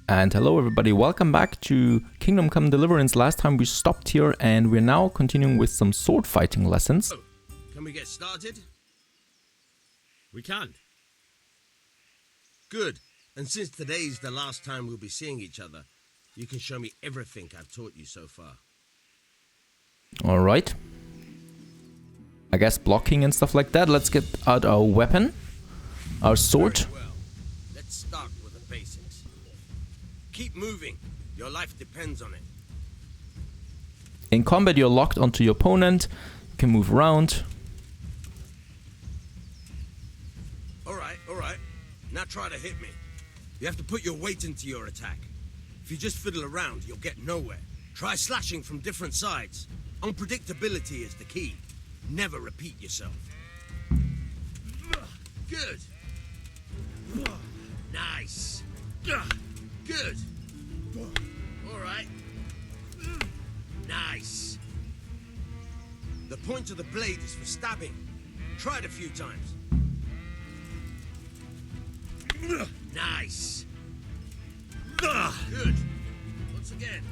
And hello everybody, welcome back to Kingdom Come Deliverance. Last time we stopped here and we're now continuing with some sword fighting lessons. Oh, can we get started? We can. Good. And since today's the last time we'll be seeing each other, you can show me everything I've taught you so far. Alright. I guess blocking and stuff like that. Let's get out our weapon. Our sword. Very well. Let's start with the basics. Keep moving. Your life depends on it. In combat you're locked onto your opponent. You can move around. Alright. Now try to hit me. You have to put your weight into your attack. If you just fiddle around, you'll get nowhere. Try slashing from different sides. Unpredictability is the key. Never repeat yourself. Good. Nice. Good. Alright. Nice. The point of the blade is for stabbing. Try it a few times. Nice. Good. Once again.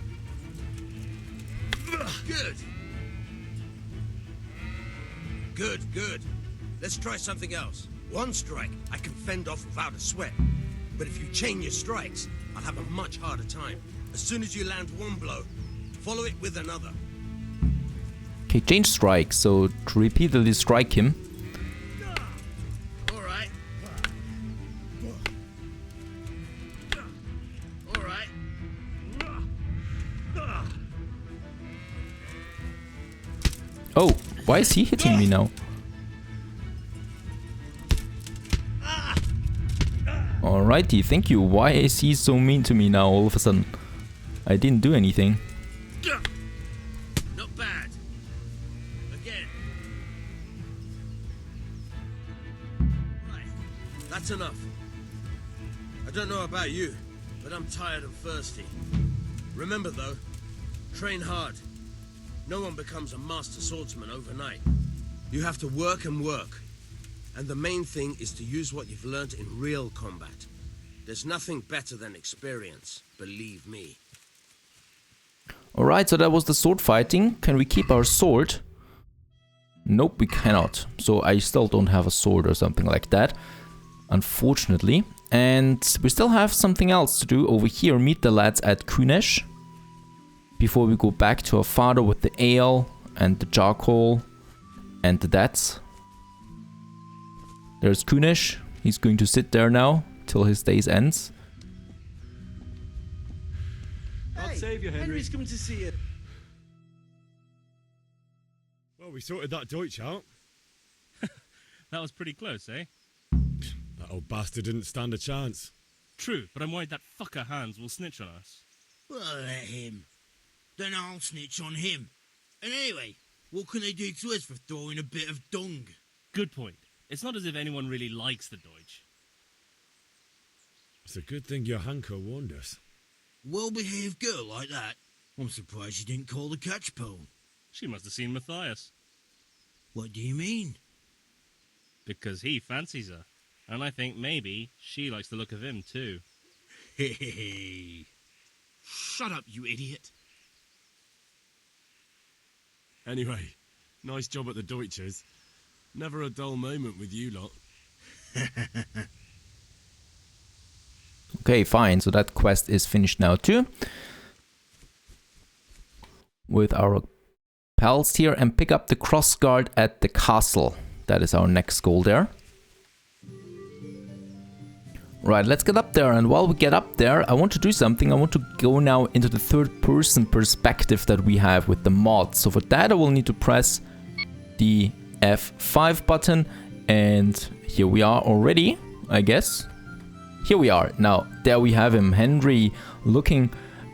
Good. Good. Let's try something else. One strike I can fend off without a sweat. But if you chain your strikes, I'll have a much harder time. As soon as you land one blow, follow it with another. Okay, change strike, so to repeatedly strike him. Alright. Alright. Oh, why is he hitting me now? Alrighty, thank you. Why is he so mean to me now all of a sudden? I didn't do anything. Not bad. Again. Right. That's enough. I don't know about you, but I'm tired and thirsty. Remember though, train hard. No one becomes a master swordsman overnight. You have to work and work. And the main thing is to use what you've learned in real combat. There's nothing better than experience, believe me. Alright, so that was the sword fighting. Can we keep our sword? Nope, we cannot. So I still don't have a sword or something like that, unfortunately. And we still have something else to do over here. Meet the lads at Kunesh. Before we go back to our father with the ale and the charcoal and the debts. There's Kunesh. He's going to sit there now till his days ends. God save you, Henry. Henry's coming to see you. Well, we sorted that Deutsch out. That was pretty close, eh? That old bastard didn't stand a chance. True, but I'm worried that fucker Hans will snitch on us. Well, let him. Then I'll snitch on him. And anyway, what can they do to us for throwing a bit of dung? Good point. It's not as if anyone really likes the Deutsch. It's a good thing your Hanko warned us. Well-behaved girl like that. I'm surprised you didn't call the catch pole. She must have seen Matthias. What do you mean? Because he fancies her. And I think maybe she likes the look of him too. Hey. Shut up, you idiot. Anyway, nice job at the Deutsches. Never a dull moment with you lot. Okay, fine. So that quest is finished now too. With our pals here, and pick up the cross guard at the castle. That is our next goal there. Right, let's get up there, and while we get up there, I want to do something. I want to go now into the third person perspective that we have with the mod. So for that I will need to press the F5 button, and here we are already, I guess. Here we are. Now, there we have him, Henry, looking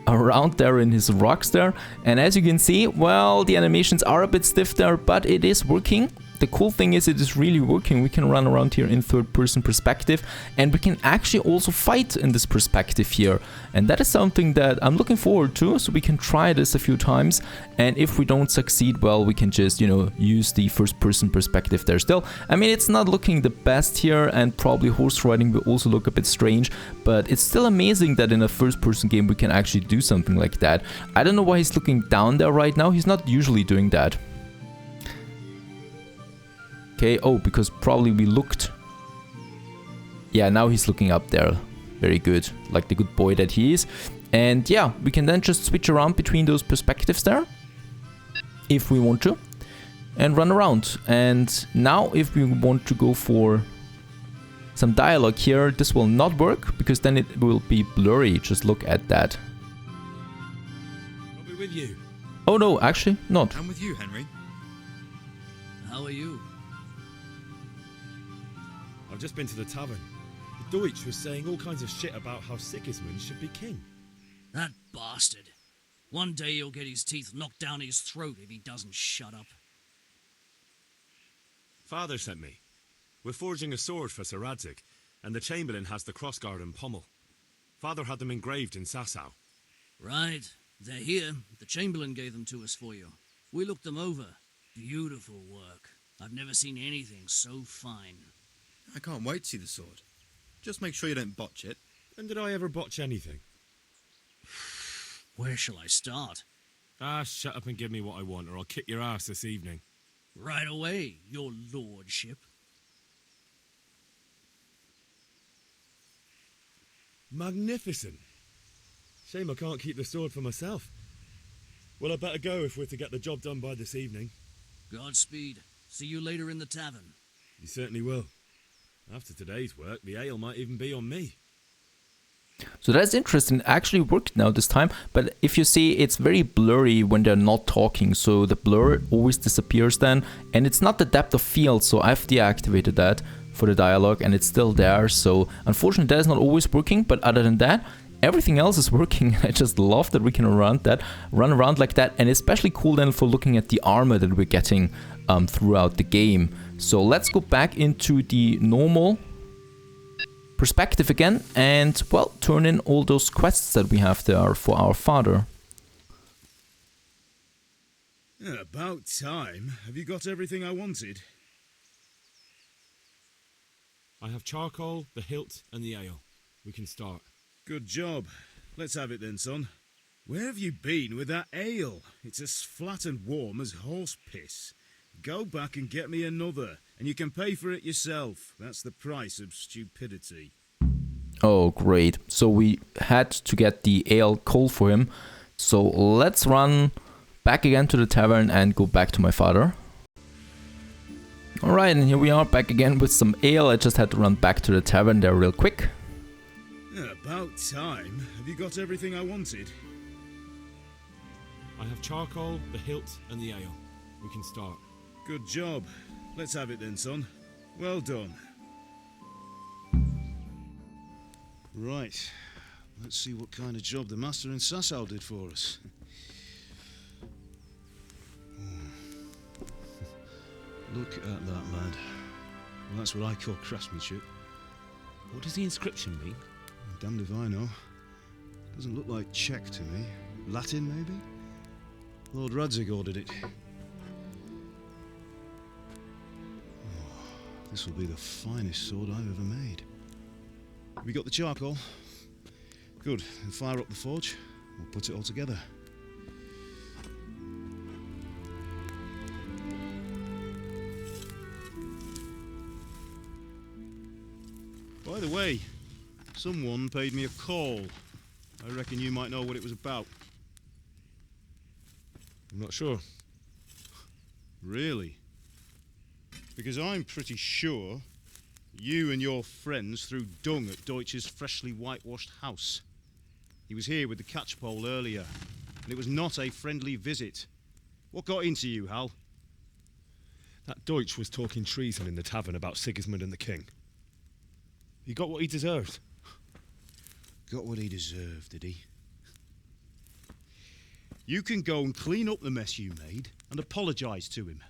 around there in his rocks there. And as you can see, well, the animations are a bit stiff there, but it is working. the cool thing is it is really working. We can run around here in third-person perspective, and we can actually also fight in this perspective here. And that is something that I'm looking forward to, so we can try this a few times. And if we don't succeed, well, we can just, you know, use the first-person perspective there still. I mean, it's not looking the best here, and probably horse riding will also look a bit strange, but it's still amazing that in a first-person game we can actually do something like that. I don't know why he's looking down there right now. He's not usually doing that. Okay, oh, because probably we looked. Yeah, now he's looking up there. Very good, like the good boy that he is. And yeah, we can then just switch around between those perspectives there, if we want to, and run around. And now if we want to go for some dialogue here, this will not work, because then it will be blurry. Just look at that. I'll be with you. Oh no, actually not. I'm with you, Henry. How are you? I've just been to the tavern. The Deutsch was saying all kinds of shit about how Sigismund should be king. That bastard. One day he'll get his teeth knocked down his throat if he doesn't shut up. Father sent me. We're forging a sword for Sir Radzig, and the Chamberlain has the crossguard and pommel. Father had them engraved in Sasau. Right. They're here. The Chamberlain gave them to us for you. We looked them over. Beautiful work. I've never seen anything so fine. I can't wait to see the sword. Just make sure you don't botch it. When did I ever botch anything? Where shall I start? Ah, shut up and give me what I want, or I'll kick your ass this evening. Right away, your lordship. Magnificent. Shame I can't keep the sword for myself. Well, I better go if we're to get the job done by this evening. Godspeed. See you later in the tavern. You certainly will. After today's work, the ale might even be on me. So that's interesting. It actually worked now this time, but if you see, it's very blurry when they're not talking, so the blur always disappears then, and it's not the depth of field, so I've deactivated that for the dialogue, and it's still there. So unfortunately that is not always working, but other than that, everything else is working. I just love that we can run around like that, and especially cool then for looking at the armor that we're getting throughout the game. So let's go back into the normal perspective again and, well, turn in all those quests that we have there for our father. About time. Have you got everything I wanted? I have charcoal, the hilt, and the ale. We can start. Good job. Let's have it then, son. Where have you been with that ale? It's as flat and warm as horse piss. Go back and get me another, and you can pay for it yourself. That's the price of stupidity. Oh, great. So we had to get the ale cold for him. So let's run back again to the tavern and go back to my father. Alright, and here we are back again with some ale. I just had to run back to the tavern there real quick. About time. Have you got everything I wanted? I have charcoal, the hilt, and the ale. We can start. Good job. Let's have it then, son. Well done. Right. Let's see what kind of job the master in Sasau did for us. Look at that, lad. Well, that's what I call craftsmanship. What does the inscription mean? Damned if I know. Doesn't look like Czech to me. Latin, maybe? Lord Radzig ordered it. This will be the finest sword I've ever made. Have you got the charcoal? Good. Then fire up the forge. We'll put it all together. By the way, someone paid me a call. I reckon you might know what it was about. I'm not sure. Really? Because I'm pretty sure you and your friends threw dung at Deutsch's freshly whitewashed house. He was here with the catchpole earlier, and it was not a friendly visit. What got into you, Hal? That Deutsch was talking treason in the tavern about Sigismund and the king. He got what he deserved. Got what he deserved, did he? You can go and clean up the mess you made and apologise to him.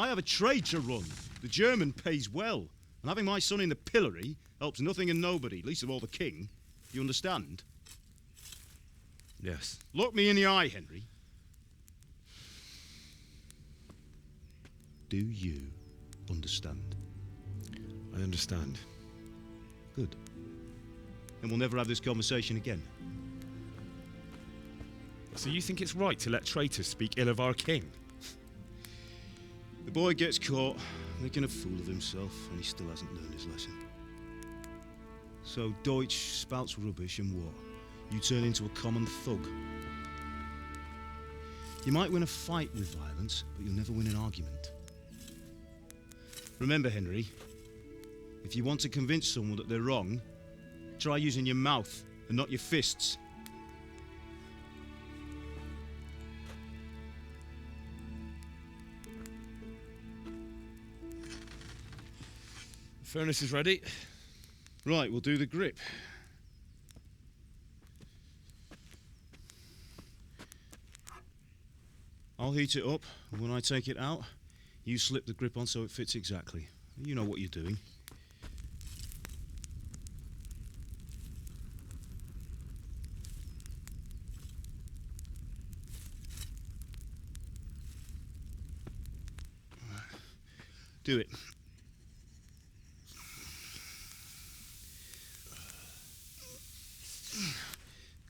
I have a trade to run. The German pays well. And having my son in the pillory helps nothing and nobody, least of all the king. You understand? Yes. Look me in the eye, Henry. Do you understand? I understand. Good. And we'll never have this conversation again. So you think it's right to let traitors speak ill of our king? The boy gets caught, making a fool of himself, and he still hasn't learned his lesson. So Deutsch spouts rubbish, and what? You turn into a common thug. You might win a fight with violence, but you'll never win an argument. Remember, Henry, if you want to convince someone that they're wrong, try using your mouth and not your fists. The furnace is ready. Right, we'll do the grip. I'll heat it up, and when I take it out, you slip the grip on so it fits exactly. You know what you're doing. Do it.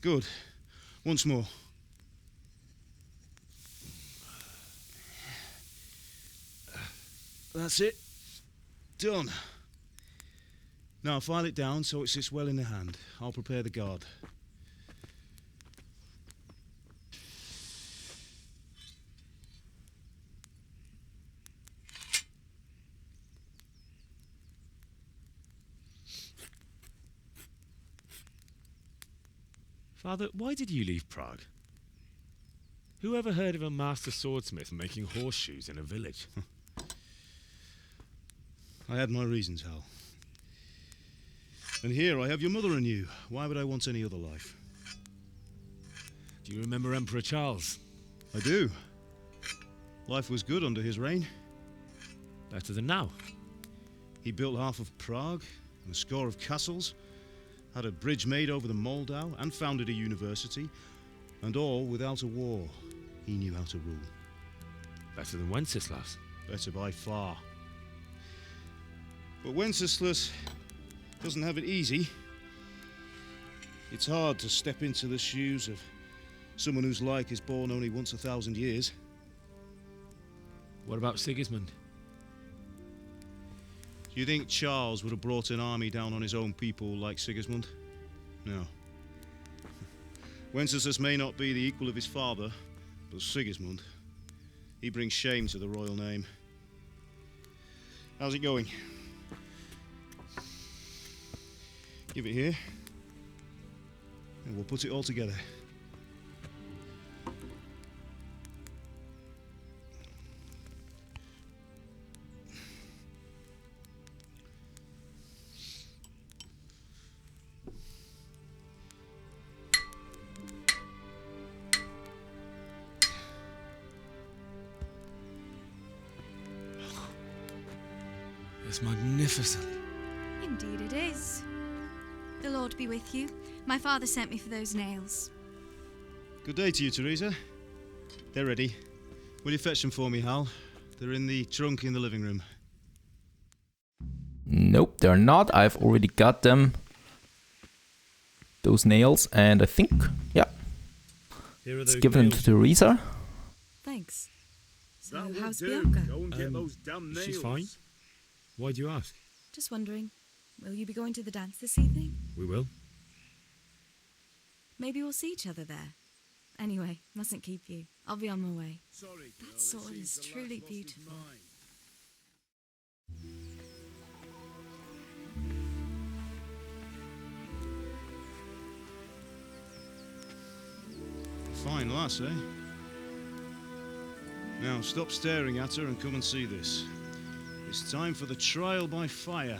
Good. Once more. That's it. Done. Now file it down so it sits well in the hand. I'll prepare the guard. Father, why did you leave Prague? Who ever heard of a master swordsmith making horseshoes in a village? I had my reasons, Hal. And here I have your mother and you. Why would I want any other life? Do you remember Emperor Charles? I do. Life was good under his reign. Better than now. He built half of Prague and a score of castles, had a bridge made over the Moldau, and founded a university, and all without a war. He knew how to rule. Better than Wenceslas. Better by far. But Wenceslas doesn't have it easy. It's hard to step into the shoes of someone whose like is born only once 1,000 years. What about Sigismund? Do you think Charles would have brought an army down on his own people like Sigismund? No. Wenceslas may not be the equal of his father, but Sigismund, he brings shame to the royal name. How's it going? Give it here, and we'll put it all together. It's magnificent. Indeed it is. The Lord be with you. My father sent me for those nails. Good day to you, Teresa. They're ready. Will you fetch them for me, Hal? They're in the trunk in the living room. Nope, they're not. I've already got them. Those nails, and I think, yeah, Here are it's those given nails. to Teresa. Thanks. So, That will how's do. Bianca? Go and get those damn nails. She's fine. Why do you ask? Just wondering, will you be going to the dance this evening? We will. Maybe we'll see each other there. Anyway, mustn't keep you. I'll be on my way. Sorry, girl, That it sword seems is the truly lad lost his beautiful. mind. Fine lass, eh? Now stop staring at her and come and see this. It's time for the trial by fire.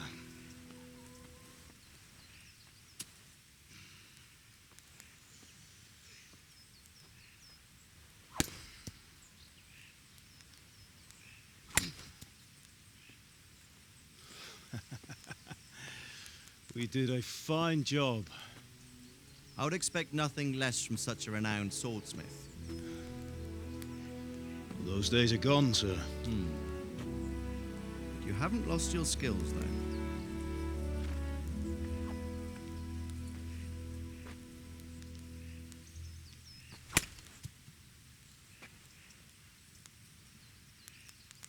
We did a fine job. I would expect nothing less from such a renowned swordsmith. Well, those days are gone, sir. You haven't lost your skills, though.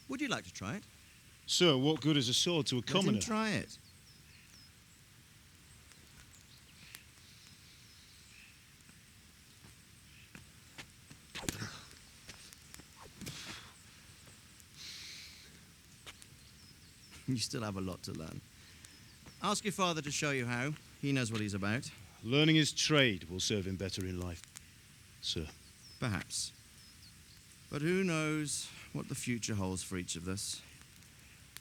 Would you like to try it? Sir, what good is a sword to a commoner? Let him try it. You still have a lot to learn. Ask your father to show you how. He knows what he's about. Learning his trade will serve him better in life, sir. Perhaps. But who knows what the future holds for each of us.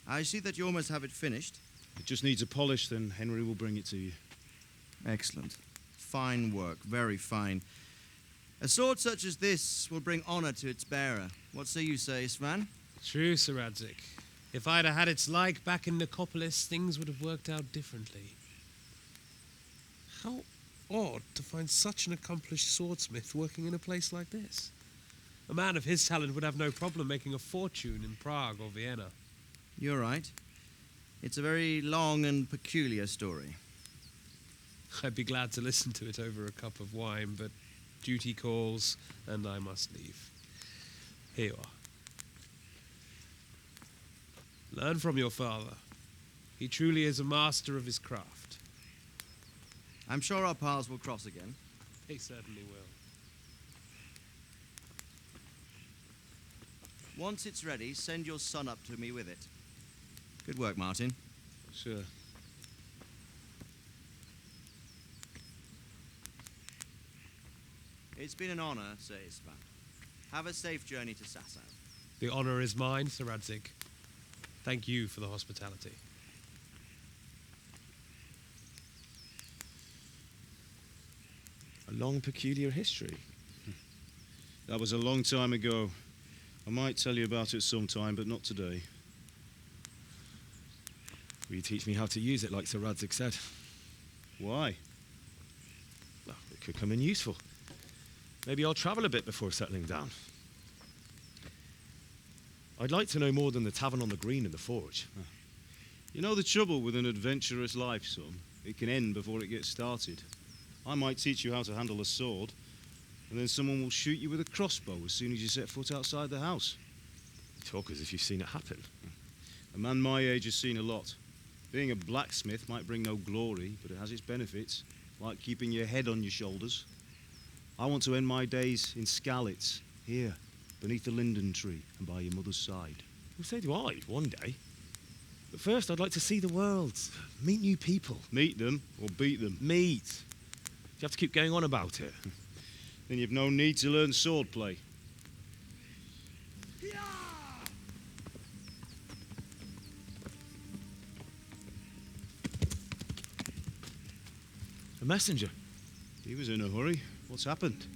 I see that you almost have it finished. It just needs a polish, then Henry will bring it to you. Excellent. Fine work, very fine. A sword such as this will bring honor to its bearer. What say you, Svan? True, Sir Radzig. If I'd have had its like back in Nicopolis, things would have worked out differently. How odd to find such an accomplished swordsmith working in a place like this. A man of his talent would have no problem making a fortune in Prague or Vienna. You're right. It's a very long and peculiar story. I'd be glad to listen to it over a cup of wine, but duty calls, and I must leave. Here you are. Learn from your father. He truly is a master of his craft. I'm sure our paths will cross again. He certainly will. Once it's ready, send your son up to me with it. Good work, Martin. Sir. It's been an honor, Sir Isvan. Have a safe journey to Sasau. The honor is mine, Sir Radzig. Thank you for the hospitality. A long, peculiar history. That was a long time ago. I might tell you about it sometime, but not today. Will you teach me how to use it, like Sir Radzig said? Why? Well, it could come in useful. Maybe I'll travel a bit before settling down. I'd like to know more than the tavern on the green and the forge. You know the trouble with an adventurous life, son? It can end before it gets started. I might teach you how to handle a sword, and then someone will shoot you with a crossbow as soon as you set foot outside the house. You talk as if you've seen it happen. A man my age has seen a lot. Being a blacksmith might bring no glory, but it has its benefits, like keeping your head on your shoulders. I want to end my days in Skalitz, here, beneath the linden tree and by your mother's side. Well, so do I, one day. But first, I'd like to see the world, meet new people. Meet them or beat them? Meet. Do you have to keep going on about it? Then you've no need to learn swordplay. A messenger. He was in a hurry. What's happened?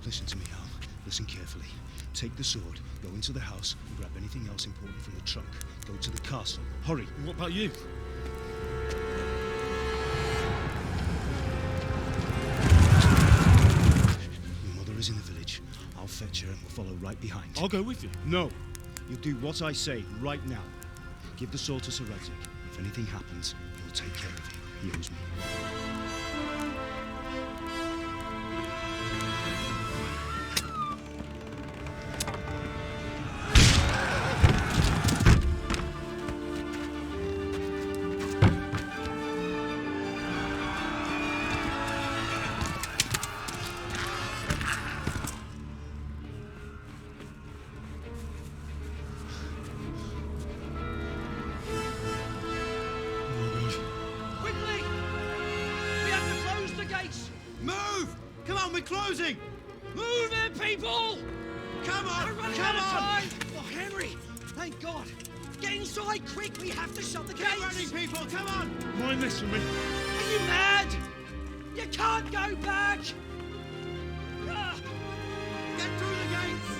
Listen to me, Al. Listen carefully. Take the sword, go into the house, and grab anything else important from the trunk. Go to the castle. Hurry. And what about you? Your mother is in the village. I'll fetch her and we'll follow right behind. I'll go with you. No. You'll do what I say right now. Give the sword to Sir Radzig. If anything happens, he'll take care of you. He owes me. we're closing! Move it, people! Come on! We're running Come out of on! time! Oh, Henry! Thank God! Get inside, quick! We have to shut the gates! Get running, people! Come on! Mind this for me. Are you mad? You can't go back! Ah! Get through the gates!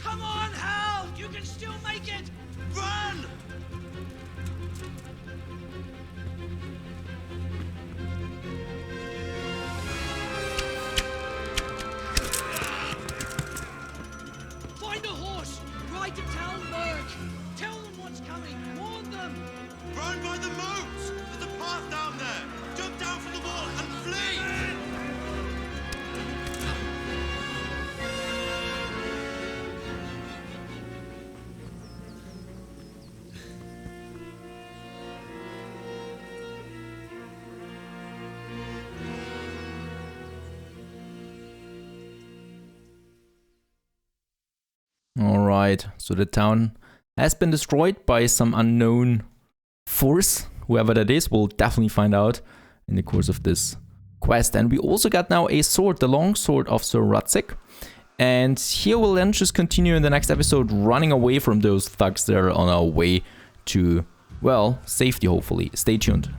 Come on, Hal! You can still make it! Run! Find a horse! Ride to Talmberg! Tell them what's coming! Warn them! Run by the moat! There's a path down there! Jump down from the wall and flee! Alright, so the town has been destroyed by some unknown force. Whoever that is, we'll definitely find out in the course of this quest. And we also got now a sword, the long sword of Sir Rudzik. And here we'll then just continue in the next episode running away from those thugs that are on our way to, well, safety hopefully. Stay tuned.